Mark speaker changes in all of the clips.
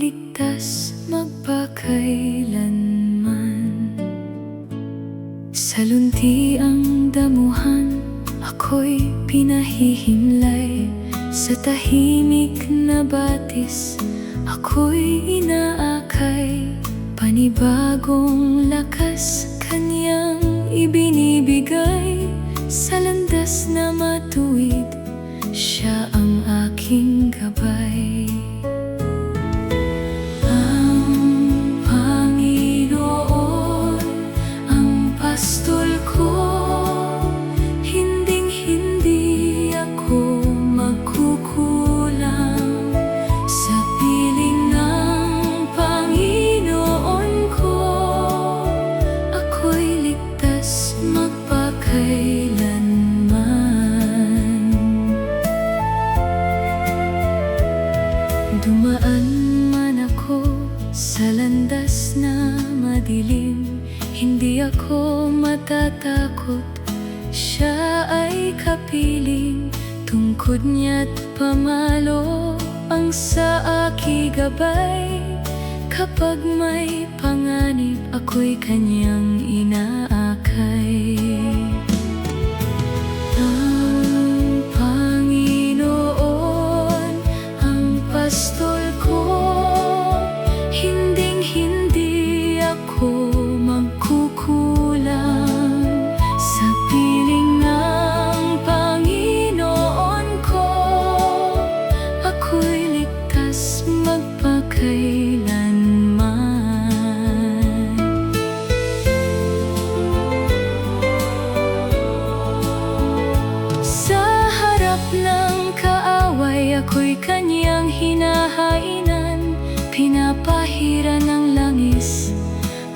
Speaker 1: ligtas magpakailanman. Sa luntiang damuhan, ako'y pinahihimlay. Sa tahimik na batis, ako'y inaakay. Panibagong lakas kanyang ibinibigay. Sa landas na matuwid, siya ang aking gabay. Ang Panginoon, ang pastol ko, hinding-hindi ako magkukulang. Sa piling ng Panginoon ko, ako'y ligtas magpakailanman. Dumaan man ako sa landas na madilim, hindi ako matatakot, siya ay kapiling. Tungkod niya't pamalo ang sa aking gabay. Kapag may panganib, ako'y kanyang inaakay. Ang Panginoon, ang pastol ko, hinding-hindi ako magkukulang. Sa piling ng Panginoon ko, ako'y ligtas magpakailanman. Sa harap ng kaaway, ako'y kanyang hinahainan. Pinapahiran ng langis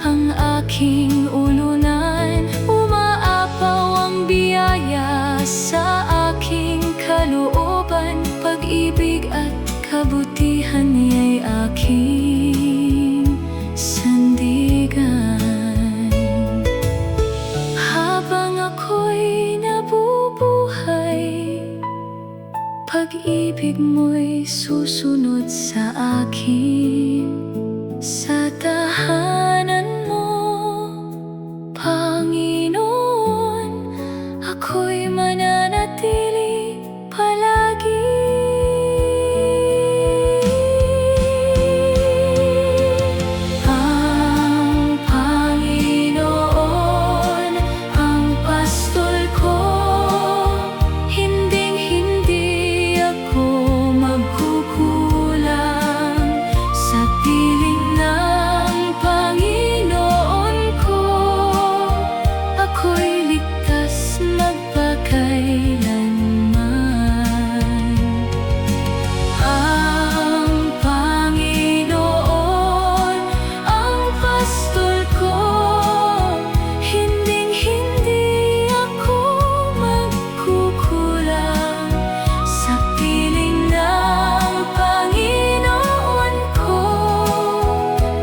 Speaker 1: ang aking ulunan. Umaapaw ang biyaya sa aking kalooban. Pag-ibig at kabutihan niya'y aking sandigan. Habang ako'y nabubuhay, pag-ibig mo'y susunod sa akin. Sa tahanan mo, Panginoon, ako'y mananatili palagi. Ang Panginoon, ang pastol ko, hinding-hindi ako magkukulang. Sa piling ng Panginoon ko, ako'y ligtas magpakailanman. Ang Panginoon, ang pastol ko, hinding-hindi ako magkukulang. Sa piling ng Panginoon ko,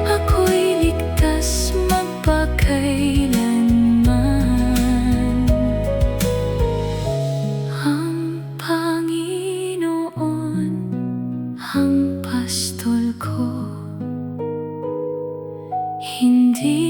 Speaker 1: ako'y ligtas magpakailanman. Ang Panginoon, ang pastol ko, hindi